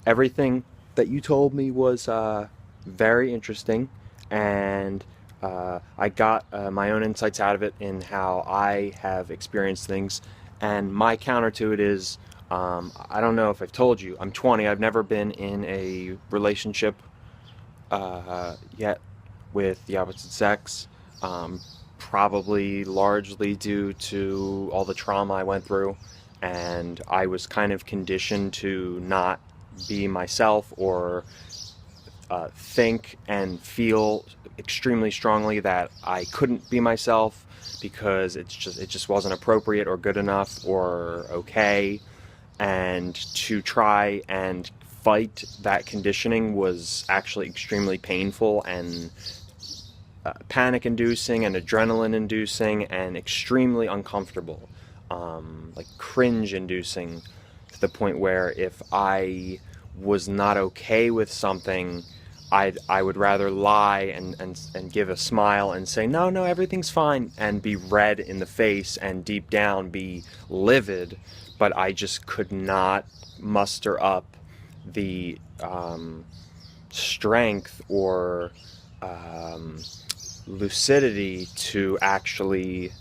everything that you told me was very interesting, and I got my own insights out of it in how I have experienced things. And my counter to it is, I don't know if I've told you, I'm 20. I've never been in a relationship yet with the opposite sex. Probably largely due to all the trauma I went through, and I was kind of conditioned to not be myself, or think and feel extremely strongly that I couldn't be myself because it just wasn't appropriate or good enough or okay. And to try and fight that conditioning was actually extremely painful and panic inducing and adrenaline inducing and extremely uncomfortable, like cringe inducing, to the point where if I was not okay with something, I would rather lie and give a smile and say, no, no, everything's fine, and be red in the face and deep down be livid. But I just could not muster up the strength or um, lucidity to actually,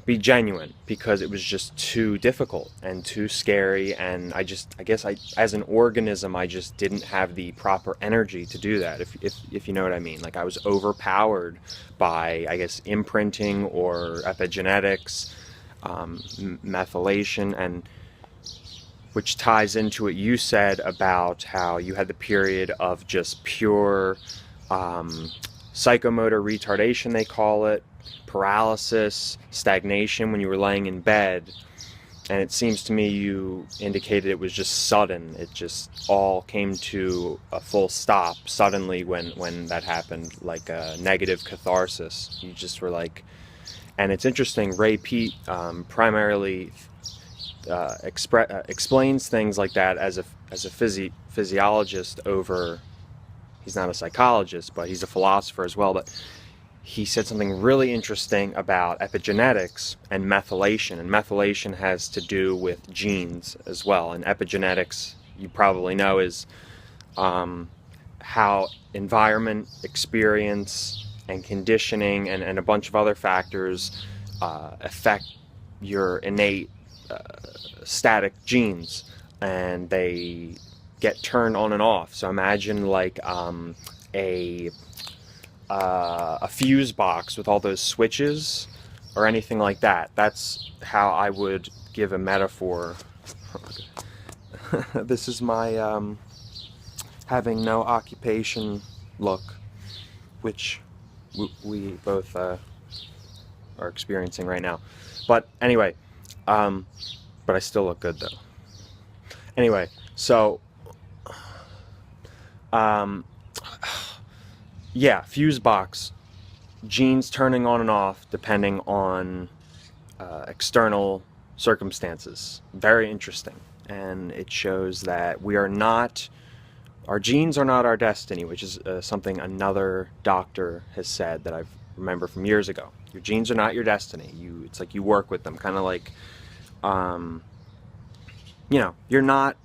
be genuine, because it was just too difficult and too scary. And I guess as an organism, I just didn't have the proper energy to do that. If you know what I mean. Like, I was overpowered by, I guess, imprinting or epigenetics, methylation, and which ties into what you said about how you had the period of just pure psychomotor retardation, they call it, paralysis, stagnation when you were laying in bed. And it seems to me you indicated it was just sudden. It just all came to a full stop suddenly when that happened, like a negative catharsis. You just were like, and it's interesting, Ray Peat primarily explains things like that as a physiologist over. He's not a psychologist, but he's a philosopher as well. But he said something really interesting about epigenetics and methylation. And methylation has to do with genes as well. And epigenetics, you probably know, is how environment, experience, and conditioning, and a bunch of other factors affect your innate static genes, and they get turned on and off. So imagine like a fuse box with all those switches or anything like that. That's how I would give a metaphor. This is my having no occupation look, which we both are experiencing right now. But anyway, but I still look good though. Anyway, so um, yeah, fuse box, genes turning on and off depending on external circumstances. Very interesting. And it shows that our genes are not our destiny, which is something another doctor has said that I remember from years ago. Your genes are not your destiny. It's like you work with them, kind of like, you're not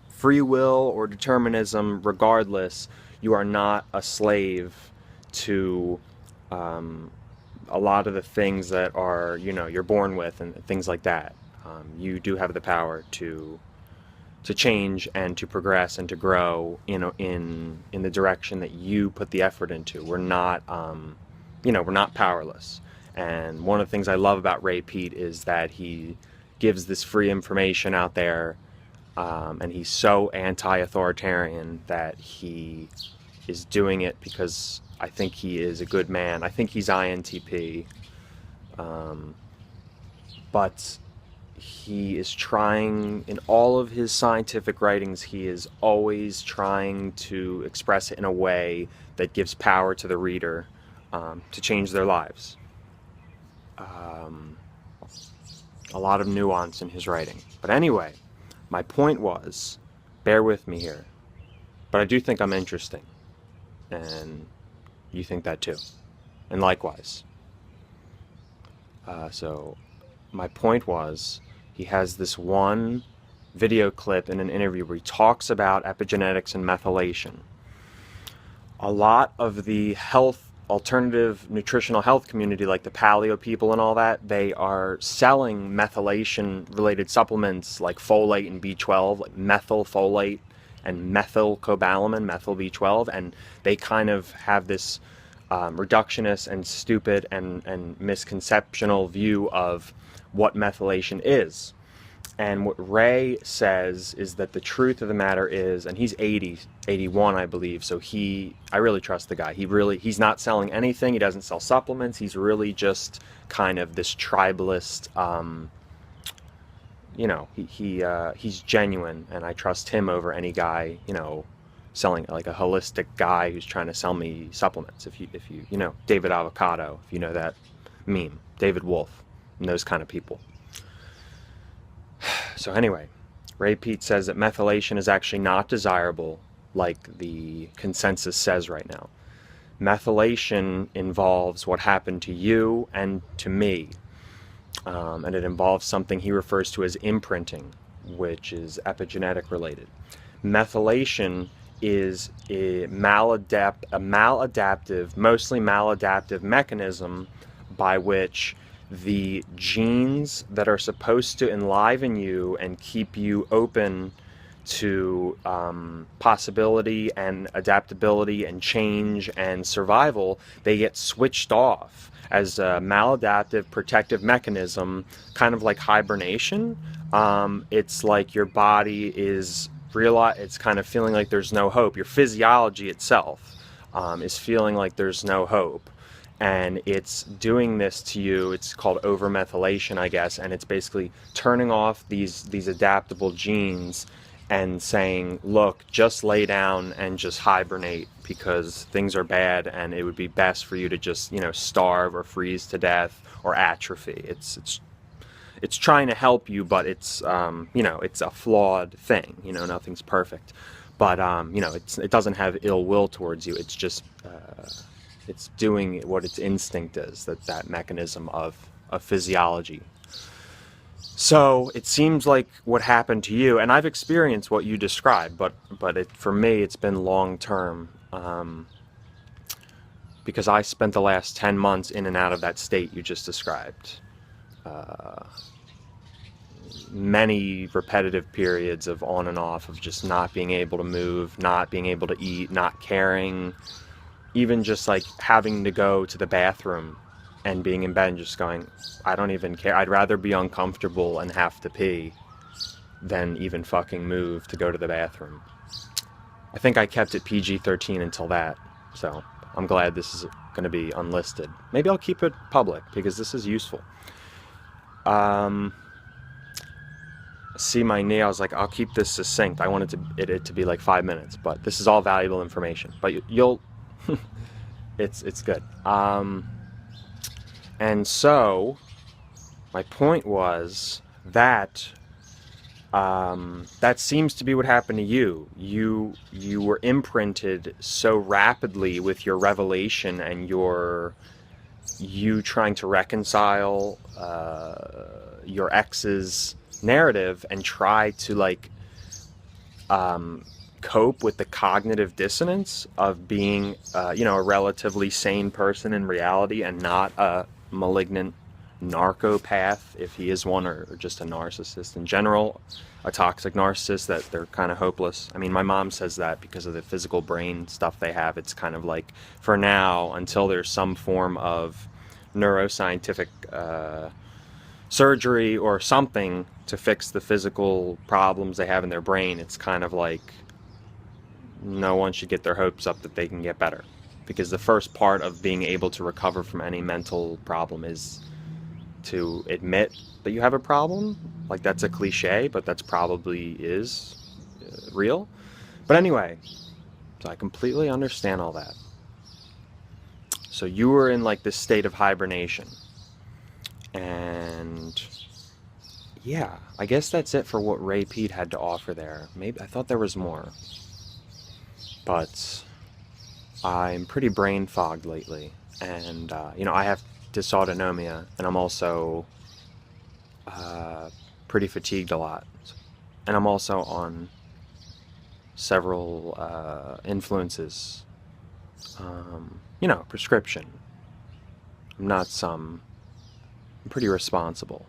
free will or determinism. Regardless, you are not a slave to a lot of the things that are, you're born with, and things like that. You do have the power to change and to progress and to grow in the direction that you put the effort into. We're not we're not powerless. And one of the things I love about Ray Peat is that he gives this free information out there, and he's so anti-authoritarian that he is doing it because I think he is a good man. I think he's INTP, but he is trying, in all of his scientific writings, he is always trying to express it in a way that gives power to the reader, to change their lives. A lot of nuance in his writing. But anyway, my point was, bear with me here, but I do think I'm interesting, and you think that too, and likewise. So my point was, he has this one video clip in an interview where he talks about epigenetics and methylation. A lot of the alternative nutritional health community, like the paleo people and all that, they are selling methylation related supplements like folate and B12, like methylfolate and methylcobalamin, methyl B12, and they kind of have this reductionist and stupid and misconceptional view of what methylation is. And what Ray says is that the truth of the matter is, and he's 81, I believe, so I really trust the guy. He's not selling anything. He doesn't sell supplements. He's really just kind of this tribalist, he's genuine, and I trust him over any guy, selling like a holistic guy who's trying to sell me supplements. If you David Avocado, if you know that meme, David Wolf, and those kind of people. So anyway, Ray Peat says that methylation is actually not desirable like the consensus says right now. Methylation involves what happened to you and to me, and it involves something he refers to as imprinting, which is epigenetic related. Methylation is a maladaptive, mostly maladaptive mechanism by which the genes that are supposed to enliven you and keep you open to possibility and adaptability and change and survival, they get switched off as a maladaptive protective mechanism, kind of like hibernation. It's like your body is it's kind of feeling like there's no hope. Your physiology itself is feeling like there's no hope. And it's doing this to you. It's called overmethylation, I guess, and it's basically turning off these adaptable genes and saying, look, just lay down and just hibernate because things are bad, and it would be best for you to just, starve or freeze to death or atrophy. It's trying to help you, but it's it's a flawed thing. Nothing's perfect, but it doesn't have ill will towards you. It's just it's doing what its instinct is, that mechanism of physiology. So it seems like what happened to you, and I've experienced what you described, but for me it's been long term, because I spent the last 10 months in and out of that state you just described. Many repetitive periods of on and off, of just not being able to move, not being able to eat, not caring, even just like having to go to the bathroom and being in bed and just going, I don't even care. I'd rather be uncomfortable and have to pee than even fucking move to go to the bathroom. I think I kept it PG-13 until that, so I'm glad this is going to be unlisted. Maybe I'll keep it public because this is useful. See my knee, I was like, I'll keep this succinct. I wanted it to be like 5 minutes, but this is all valuable information. But you'll it's good. And so my point was that that seems to be what happened to you. You were imprinted so rapidly with your revelation and you trying to reconcile your ex's narrative and try to cope with the cognitive dissonance of being a relatively sane person in reality and not a malignant narcopath, if he is one, or just a narcissist in general, a toxic narcissist, that they're kind of hopeless. I mean, my mom says that because of the physical brain stuff they have, it's kind of like, for now, until there's some form of neuroscientific surgery or something to fix the physical problems they have in their brain, it's kind of like no one should get their hopes up that they can get better, because the first part of being able to recover from any mental problem is to admit that you have a problem. Like, that's a cliche, but that's probably is real. But anyway, so I completely understand all that. So you were in like this state of hibernation, and yeah, I guess that's it for what Ray Peat had to offer there. Maybe I thought there was more, but I'm pretty brain fogged lately, and I have dysautonomia, and I'm also pretty fatigued a lot. and I'm also on several influences, prescription. I'm pretty responsible.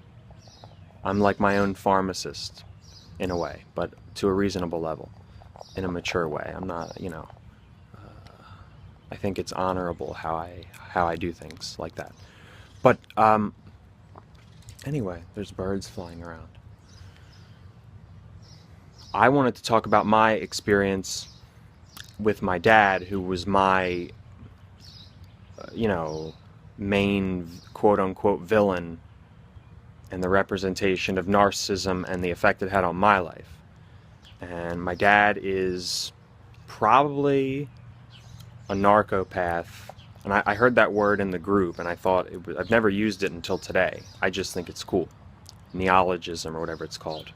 I'm like my own pharmacist in a way, but to a reasonable level, in a mature way. I'm not, I think it's honorable how I do things like that. But anyway, there's birds flying around. I wanted to talk about my experience with my dad, who was my, main quote-unquote villain and the representation of narcissism and the effect it had on my life. And my dad is probably a narcopath. And I heard that word in the group, and I thought I've never used it until today. I just think it's cool. Neologism, or whatever it's called.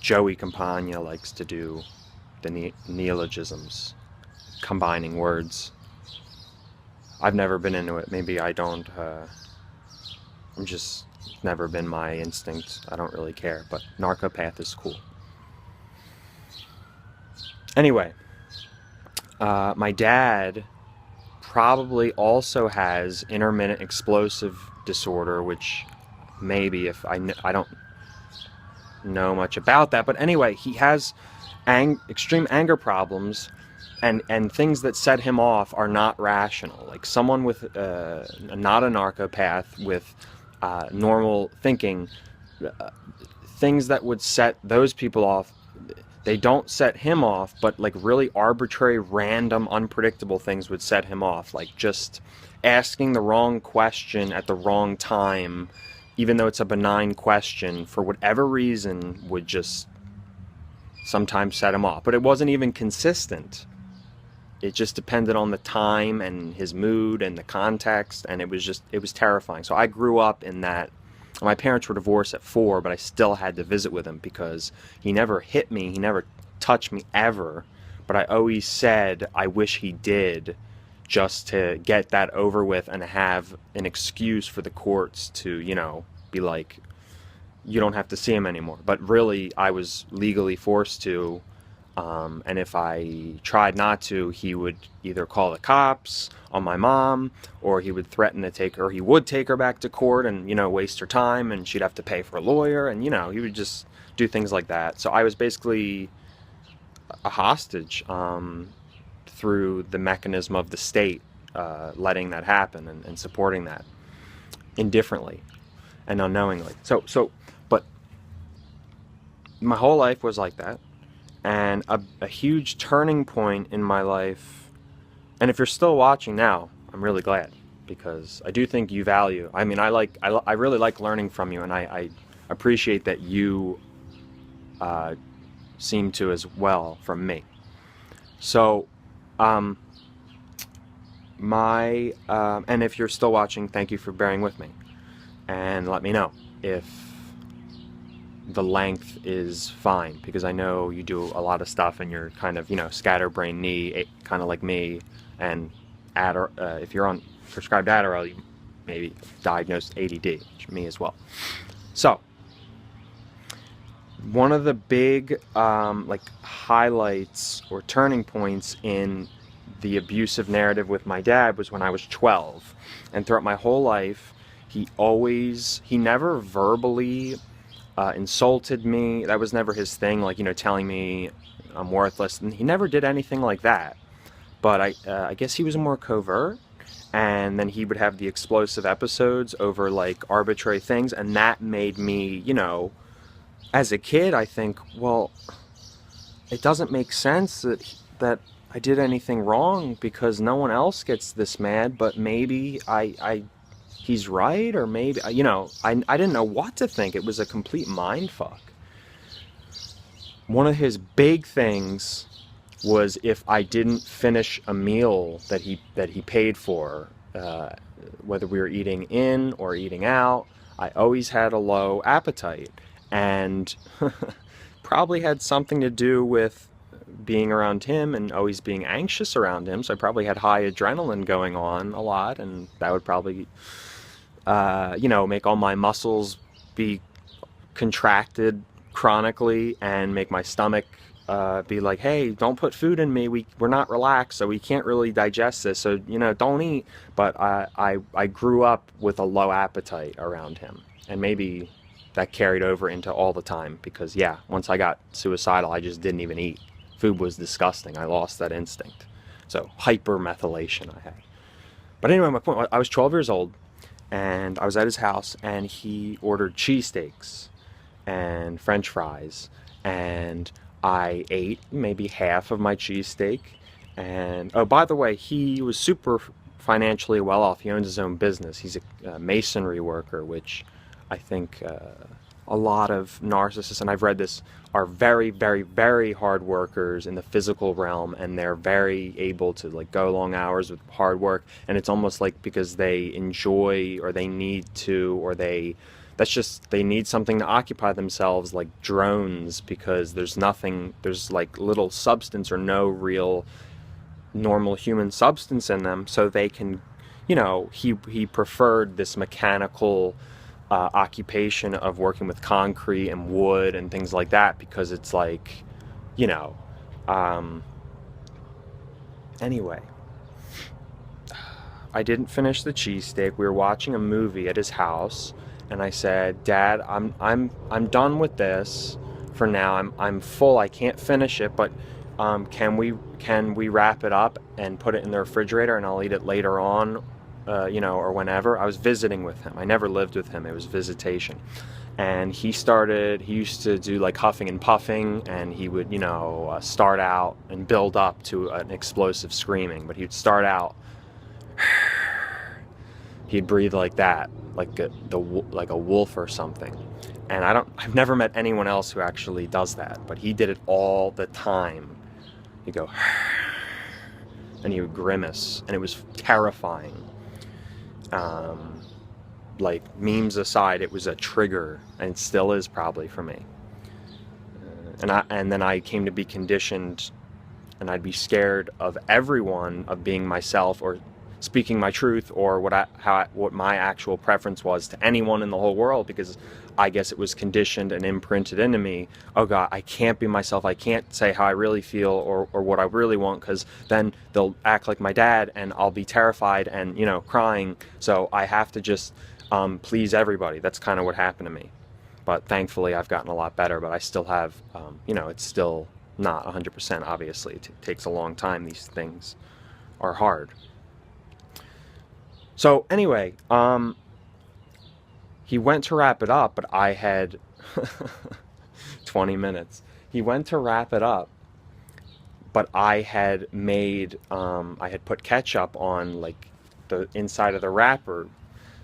Joey Campagna likes to do the neologisms, combining words. I've never been into it. Maybe I don't. I'm just never been my instinct. I don't really care. But narcopath is cool. Anyway, my dad probably also has intermittent explosive disorder, which maybe if I don't know much about that, but anyway, he has extreme anger problems, and things that set him off are not rational. Like someone with not a narcopath with normal thinking, things that would set those people off, they don't set him off, but like really arbitrary, random, unpredictable things would set him off. Like just asking the wrong question at the wrong time, even though it's a benign question, for whatever reason, would just sometimes set him off. But it wasn't even consistent. It just depended on the time and his mood and the context, and it was terrifying. So I grew up in that. My parents were divorced at 4, but I still had to visit with him because he never hit me, he never touched me ever, but I always said I wish he did, just to get that over with and have an excuse for the courts to, be like, you don't have to see him anymore. But really, I was legally forced to, and if I tried not to, he would either call the cops on my mom, or he would threaten to take her, or he would take her back to court and, waste her time, and she'd have to pay for a lawyer, and, he would just do things like that. So I was basically a hostage through the mechanism of the state letting that happen and supporting that indifferently and unknowingly. But my whole life was like that. And a huge turning point in my life, and if you're still watching now, I'm really glad, because I do think you value. I mean, I really like learning from you, and I appreciate that you seem to as well from me. So, and if you're still watching, thank you for bearing with me, and let me know if the length is fine, because I know you do a lot of stuff and you're kind of, scatterbrain knee, kind of like me, and if you're on prescribed Adderall, you maybe diagnosed ADD, me as well. So, one of the big highlights or turning points in the abusive narrative with my dad was when I was 12, and throughout my whole life, he never verbally insulted me. That was never his thing, telling me I'm worthless. And he never did anything like that. But I guess he was more covert, and then he would have the explosive episodes over arbitrary things, and that made me, as a kid, I think, well, it doesn't make sense that I did anything wrong because no one else gets this mad, but maybe he's right, or maybe, I didn't know what to think. It was a complete mind fuck. One of his big things was if I didn't finish a meal that he paid for, whether we were eating in or eating out, I always had a low appetite, and probably had something to do with being around him and always being anxious around him. So I probably had high adrenaline going on a lot, and that would probably make all my muscles be contracted chronically and make my stomach be like, hey, don't put food in me. We're not relaxed, so we can't really digest this. So, don't eat. But I grew up with a low appetite around him. And maybe that carried over into all the time because, yeah, once I got suicidal, I just didn't even eat. Food was disgusting. I lost that instinct. So hypermethylation I had. But anyway, my point, I was 12 years old and I was at his house and he ordered cheesesteaks and French fries, and I ate maybe half of my cheesesteak. And oh, by the way, he was super financially well off. He owns his own business. He's a masonry worker, which I think a lot of narcissists, and I've read this, are very, very, very hard workers in the physical realm, and they're very able to like go long hours with hard work, and it's almost like because they enjoy or they need to, or they need something to occupy themselves, like drones, because there's like little substance or no real normal human substance in them, so they can, he preferred this mechanical occupation of working with concrete and wood and things like that, because it's like, anyway, I didn't finish the cheesesteak. We were watching a movie at his house, and I said, Dad, I'm done with this for now. I'm full. I can't finish it, but can we wrap it up and put it in the refrigerator, and I'll eat it later on, or whenever. I was visiting with him. I never lived with him. It was visitation. And he used to do like huffing and puffing, and he would, start out and build up to an explosive screaming. But he'd start out, he'd breathe like that, like a wolf or something. And I've never met anyone else who actually does that, but he did it all the time. He'd go, and he would grimace, and it was terrifying. Like, memes aside, it was a trigger, and still is probably for me. And then I came to be conditioned, and I'd be scared of everyone, of being myself or speaking my truth, or what my actual preference was to anyone in the whole world, because I guess it was conditioned and imprinted into me. Oh God, I can't be myself. I can't say how I really feel or what I really want, because then they'll act like my dad and I'll be terrified and, crying. So I have to just please everybody. That's kind of what happened to me. But thankfully I've gotten a lot better, but I still have, it's still not 100%, obviously. It takes a long time. These things are hard. So anyway, he went to wrap it up, but I had 20 minutes. He went to wrap it up, but I had put ketchup on like the inside of the wrapper.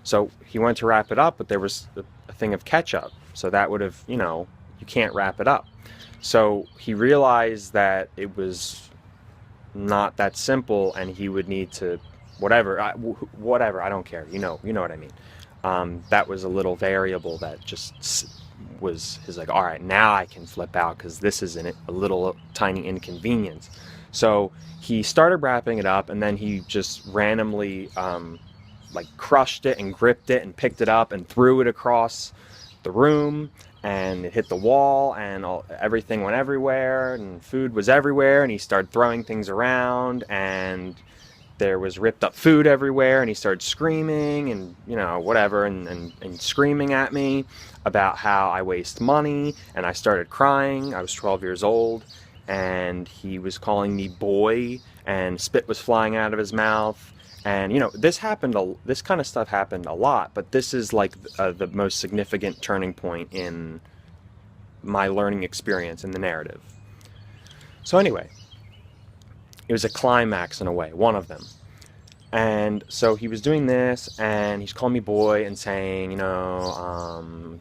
So he went to wrap it up, but there was a thing of ketchup. So that would have, you can't wrap it up. So he realized that it was not that simple, and he would need to, whatever, I don't care. You know what I mean. That was a little variable that just was his like, all right, now I can flip out because this is a little tiny inconvenience. So he started wrapping it up, and then he just randomly crushed it and gripped it and picked it up and threw it across the room, and it hit the wall, and everything went everywhere, and food was everywhere, and he started throwing things around, and there was ripped up food everywhere, and he started screaming and, whatever, and screaming at me about how I waste money, and I started crying. I was 12 years old, and he was calling me boy, and spit was flying out of his mouth. And, this kind of stuff happened a lot, but this is like the most significant turning point in my learning experience in the narrative. So anyway, it was a climax in a way, one of them. And so he was doing this, and he's calling me boy and saying,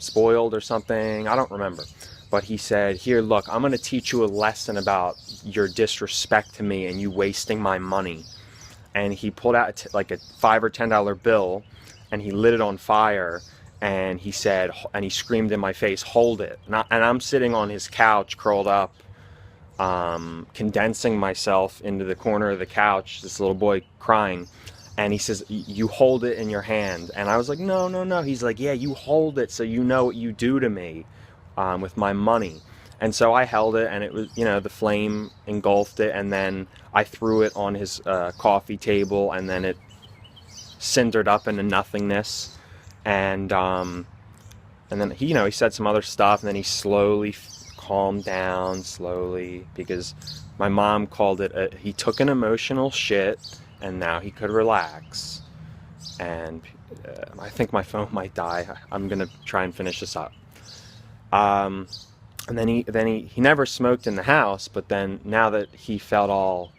spoiled or something. I don't remember. But he said, here, look, I'm going to teach you a lesson about your disrespect to me and you wasting my money. And he pulled out like a $5 or $10 bill, and he lit it on fire, and he said, and he screamed in my face, hold it. And I'm sitting on his couch, curled up, condensing myself into the corner of the couch, this little boy crying. And he says, you hold it in your hand. And I was like, no. He's like, yeah, you hold it so you know what you do to me. with my money. And so I held it, and it was, the flame engulfed it, and then I threw it on his coffee table, and then it cindered up into nothingness. And then he said some other stuff, and then he slowly calmed down, slowly, because my mom called it, he took an emotional shit, and now he could relax. And I think my phone might die. I'm gonna try and finish this up. And then he never smoked in the house, but then now that he felt all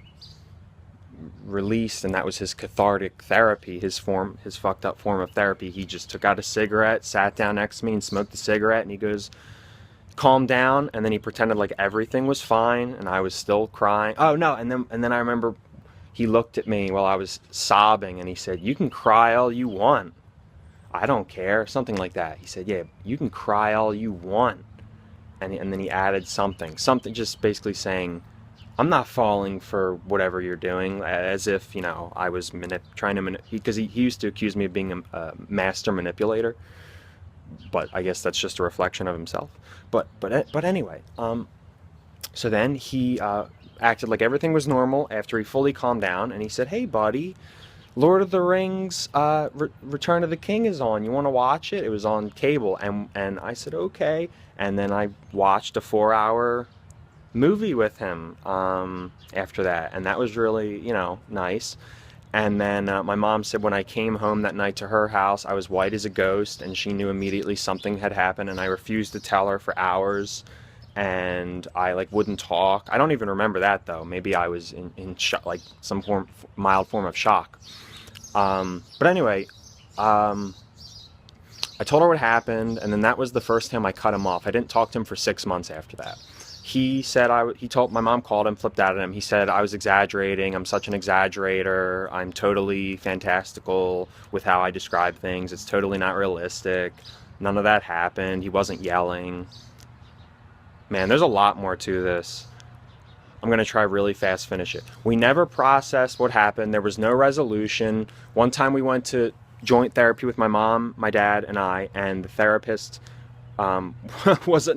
released, and that was his cathartic therapy, his fucked up form of therapy, he just took out a cigarette, sat down next to me, and smoked the cigarette, and he goes, calm down, and then he pretended like everything was fine, and I was still crying. Oh no, and then I remember he looked at me while I was sobbing, and he said, "You can cry all you want. I don't care," something like that. He said, "Yeah, you can cry all you want." And then he added something just basically saying, "I'm not falling for whatever you're doing," as if, I was trying to manipulate, because he used to accuse me of being a master manipulator, but I guess that's just a reflection of himself. But anyway, so then he acted like everything was normal after he fully calmed down, and he said, "Hey buddy, Lord of the Rings Return of the King is on. You want to watch it?" It was on cable, and I said, "Okay." And then I watched a 4-hour movie with him after that, and that was really, nice. And then my mom said when I came home that night to her house, I was white as a ghost, and she knew immediately something had happened, and I refused to tell her for hours, and I wouldn't talk. I don't even remember that, though. Maybe I was in shock, like some mild form of shock. But anyway, I told her what happened, and then that was the first time I cut him off. I didn't talk to him for 6 months after that. He said, my mom called him, flipped out at him. He said I was exaggerating. I'm such an exaggerator. I'm totally fantastical with how I describe things. It's totally not realistic. None of that happened. He wasn't yelling. Man, there's a lot more to this. I'm going to try really fast finish it. We never processed what happened. There was no resolution. One time we went to joint therapy with my mom, my dad, and I, and the therapist was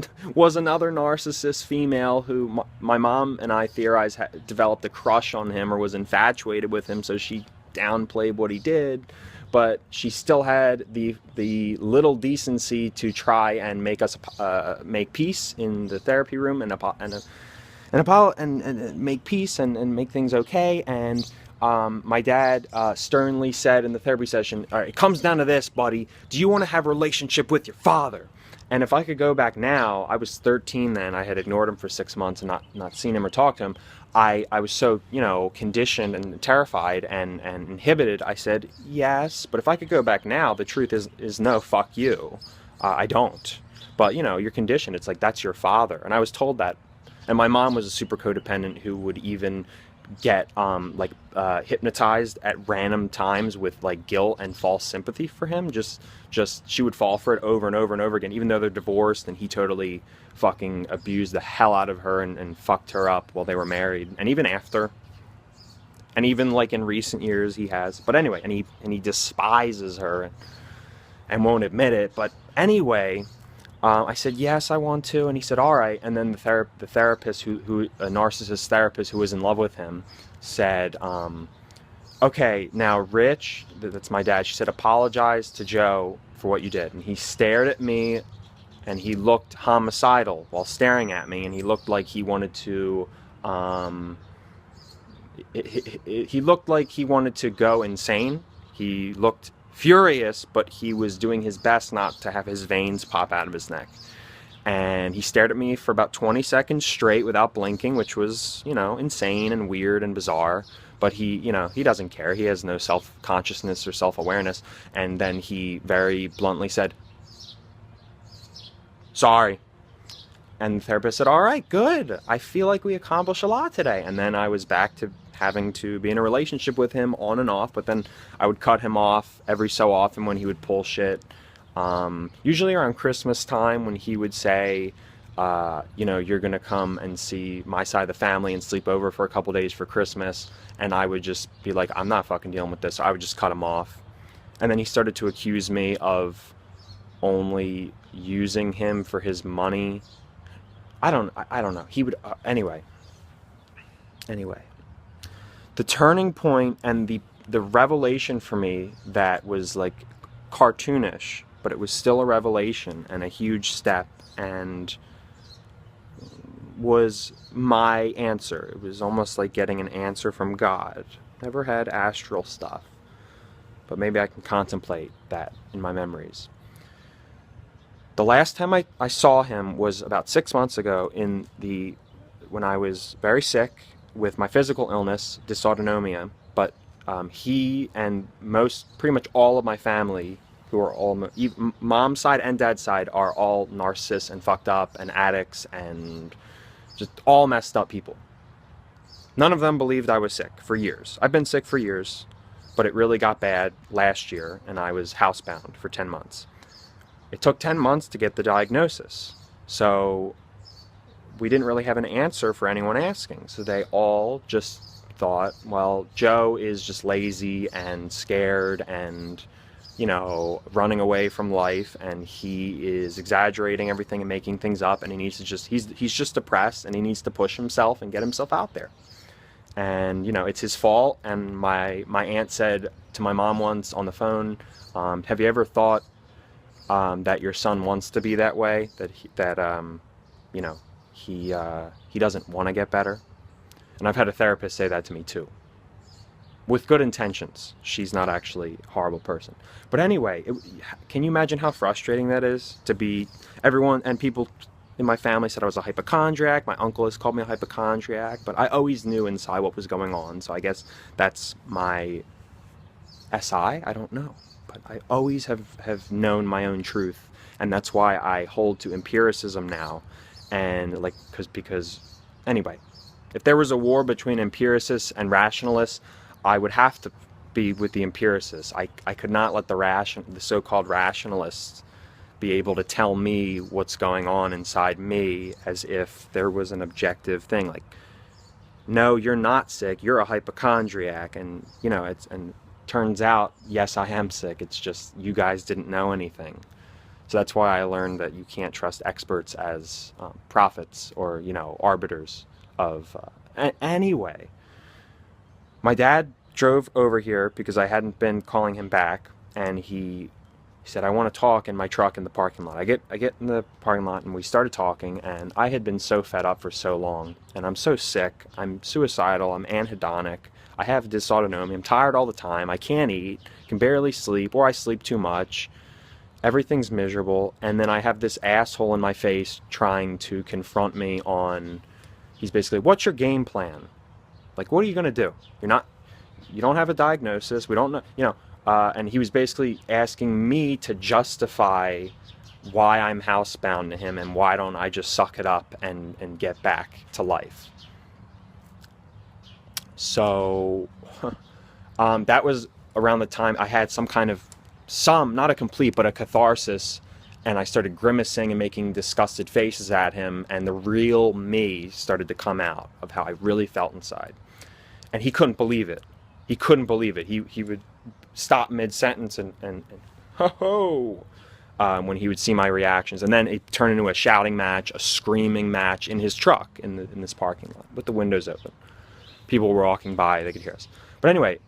another narcissist female who my mom and I theorized developed a crush on him or was infatuated with him, so she downplayed what he did, but she still had the little decency to try and make us make peace in the therapy room and make peace and make things okay. And my dad sternly said in the therapy session, "All right, it comes down to this, buddy. Do you want to have a relationship with your father?" And if I could go back now, I was 13 then. I had ignored him for 6 months and not seen him or talked to him. I was so, conditioned and terrified and inhibited. I said, yes, but if I could go back now, the truth is no, fuck you. I don't. But, you're conditioned. It's like, that's your father. And I was told that. And my mom was a super codependent who would even get hypnotized at random times with guilt and false sympathy for him. Just she would fall for it over and over and over again, even though they're divorced, and he totally fucking abused the hell out of her and fucked her up while they were married, and even after, and even in recent years he has. But anyway, and he despises her and won't admit it. But anyway, I said, yes, I want to. And he said, all right. And then the therapist, who a narcissist therapist who was in love with him, said, okay, now Rich, that's my dad, she said, apologize to Joe for what you did. And he stared at me, and he looked homicidal while staring at me, and he looked like he wanted to, he looked like he wanted to go insane. He looked furious, but he was doing his best not to have his veins pop out of his neck. And he stared at me for about 20 seconds straight without blinking, which was, insane and weird and bizarre. But he doesn't care. He has no self-consciousness or self-awareness. And then he very bluntly said, sorry. And the therapist said, all right, good. I feel like we accomplished a lot today. And then I was back to having to be in a relationship with him on and off, but then I would cut him off every so often when he would pull shit. Usually around Christmas time, when he would say, you're going to come and see my side of the family and sleep over for a couple days for Christmas. And I would just be like, I'm not fucking dealing with this. So I would just cut him off. And then he started to accuse me of only using him for his money. I don't know. He would, anyway. The turning point and the revelation for me that was like cartoonish, but it was still a revelation and a huge step, and was my answer. It was almost like getting an answer from God. Never had astral stuff, but maybe I can contemplate that in my memories. The last time I saw him was about 6 months ago when I was very sick with my physical illness, dysautonomia, but he and pretty much all of my family, who are all, mom's side and dad's side, are all narcissists and fucked up and addicts and just all messed up people. None of them believed I was sick for years. I've been sick for years, but it really got bad last year, and I was housebound for 10 months. It took 10 months to get the diagnosis, so we didn't really have an answer for anyone asking. So they all just thought, well, Joe is just lazy and scared and, running away from life, and he is exaggerating everything and making things up, and he needs to he's just depressed, and he needs to push himself and get himself out there. And, it's his fault. And my aunt said to my mom once on the phone, have you ever thought that your son wants to be that way, that he doesn't want to get better? And I've had a therapist say that to me too, with good intentions. She's not actually a horrible person. But anyway, can you imagine how frustrating that is to be? Everyone and people in my family said I was a hypochondriac. My uncle has called me a hypochondriac, but I always knew inside what was going on. So I guess that's my SI. I don't know, but I always have known my own truth, and that's why I hold to empiricism now. And because anyway, if there was a war between empiricists and rationalists, I would have to be with the empiricists. I could not let the so-called rationalists be able to tell me what's going on inside me as if there was an objective thing. Like, no, you're not sick. You're a hypochondriac, and and turns out, yes, I am sick. It's just you guys didn't know anything. So that's why I learned that you can't trust experts as prophets or arbiters of. Anyway, my dad drove over here because I hadn't been calling him back, and he said, I want to talk in my truck in the parking lot. I get in the parking lot, and we started talking, and I had been so fed up for so long, and I'm so sick, I'm suicidal, I'm anhedonic, I have dysautonomia, I'm tired all the time, I can't eat, can barely sleep, or I sleep too much, everything's miserable, and then I have this asshole in my face trying to confront me on, he's basically, what's your game plan? Like, what are you going to do? You don't have a diagnosis, we don't know, and he was basically asking me to justify why I'm housebound to him, and why don't I just suck it up and get back to life. So that was around the time I had not a complete, but a catharsis, and I started grimacing and making disgusted faces at him, and the real me started to come out of how I really felt inside. And he couldn't believe it. He couldn't believe it. He would stop mid-sentence and ho-ho, when he would see my reactions. And then it turned into a shouting match, a screaming match in his truck in this parking lot with the windows open. People were walking by, they could hear us. But anyway,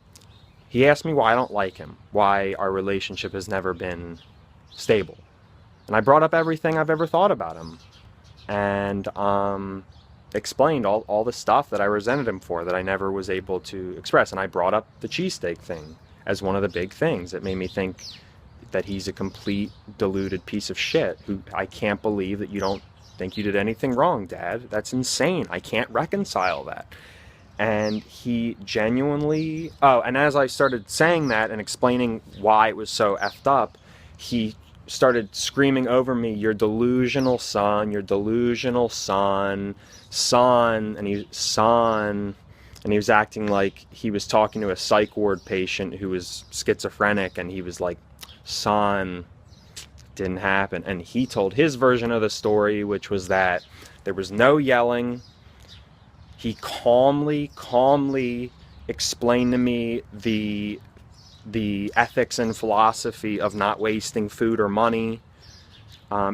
he asked me why I don't like him, why our relationship has never been stable. And I brought up everything I've ever thought about him, and explained all the stuff that I resented him for, that I never was able to express. And I brought up the cheesesteak thing as one of the big things that made me think that he's a complete deluded piece of shit, who I can't believe that you don't think you did anything wrong, Dad. That's insane. I can't reconcile that. And he genuinely, and as I started saying that and explaining why it was so effed up, he started screaming over me, you're delusional, son, you're delusional, son, and he was acting like he was talking to a psych ward patient who was schizophrenic, and he was like, son, didn't happen. And he told his version of the story, which was that there was no yelling. He calmly explained to me the ethics and philosophy of not wasting food or money,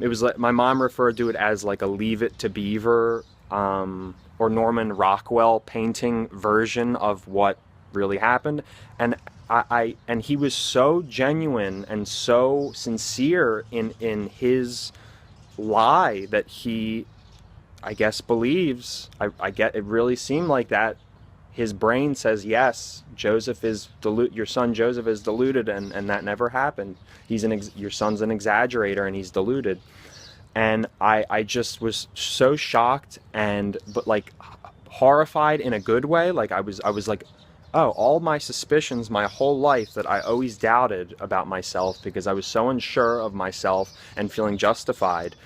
It was like my mom referred to it as like a Leave It to Beaver or Norman Rockwell painting version of what really happened, and and he was so genuine and so sincere in his lie that he, I guess, believes. I get it. Really seemed like that. His brain says yes. Joseph is your son Joseph is deluded, and that never happened. Your son's an exaggerator, and he's deluded. And I just was so shocked but like horrified in a good way. Like I was like, oh, all my suspicions my whole life that I always doubted about myself because I was so unsure of myself and feeling justified,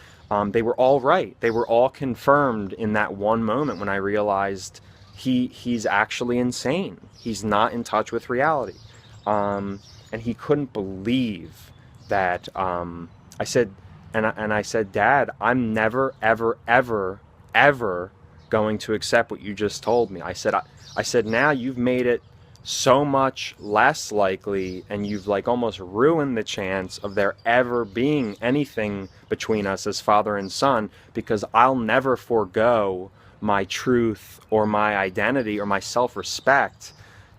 they were all right. They were all confirmed in that one moment when I realized he's actually insane. He's not in touch with reality. And he couldn't believe that I said, I said, Dad, I'm never, ever, ever, ever going to accept what you just told me. I said, now you've made it so much less likely, and you've like almost ruined the chance of there ever being anything between us as father and son, because I'll never forego my truth or my identity or my self-respect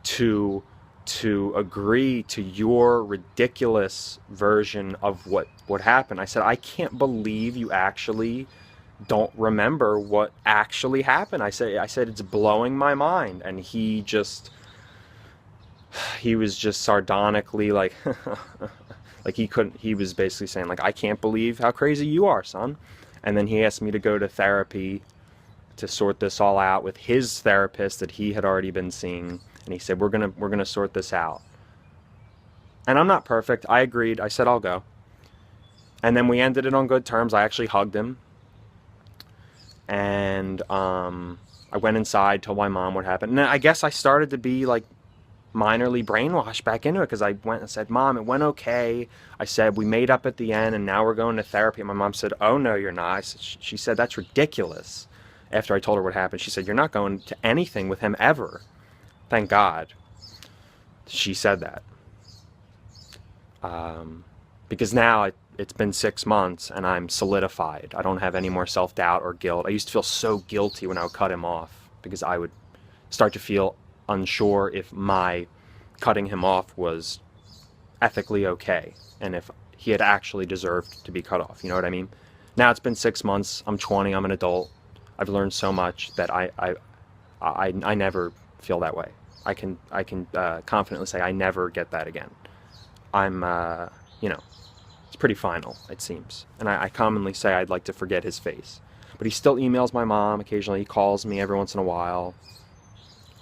to agree to your ridiculous version of what happened. I said, I can't believe you actually don't remember what actually happened. I said it's blowing my mind. And he was just sardonically like like he was basically saying like, I can't believe how crazy you are, son. And then he asked me to go to therapy to sort this all out with his therapist that he had already been seeing. And he said, we're gonna sort this out. And I'm not perfect. I agreed. I said, I'll go. And then we ended it on good terms. I actually hugged him. And I went inside, told my mom what happened. And I guess I started to be like minorly brainwashed back into it, because I went and said, Mom, it went okay. I said, we made up at the end and now we're going to therapy. And my mom said, oh, no, you're not. She said, that's ridiculous. After I told her what happened, she said, you're not going to anything with him ever. Thank God she said that. Because now it's been 6 months and I'm solidified. I don't have any more self-doubt or guilt. I used to feel so guilty when I would cut him off, because I would start to feel unsure if my cutting him off was ethically okay and if he had actually deserved to be cut off. You know what I mean? Now it's been 6 months. I'm 20. I'm an adult. I've learned so much that I never feel that way. I can confidently say I never get that again. I'm it's pretty final, it seems. And I commonly say I'd like to forget his face. But he still emails my mom occasionally. He calls me every once in a while.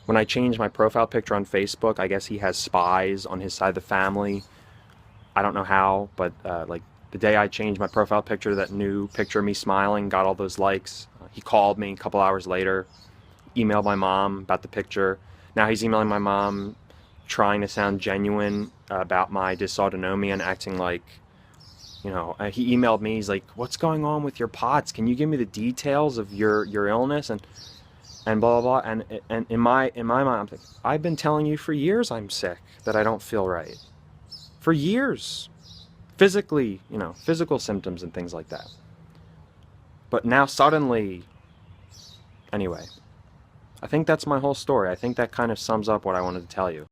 When I change my profile picture on Facebook, I guess he has spies on his side of the family. I don't know how, but like the day I changed my profile picture, that new picture of me smiling got all those likes. He called me a couple hours later, emailed my mom about the picture. Now he's emailing my mom, trying to sound genuine about my dysautonomia and acting like, he emailed me. He's like, what's going on with your POTS? Can you give me the details of your illness? And blah, blah, blah. And in my mind, I'm thinking, I've been telling you for years I'm sick, that I don't feel right. For years. Physically, physical symptoms and things like that. But now suddenly, anyway, I think that's my whole story. I think that kind of sums up what I wanted to tell you.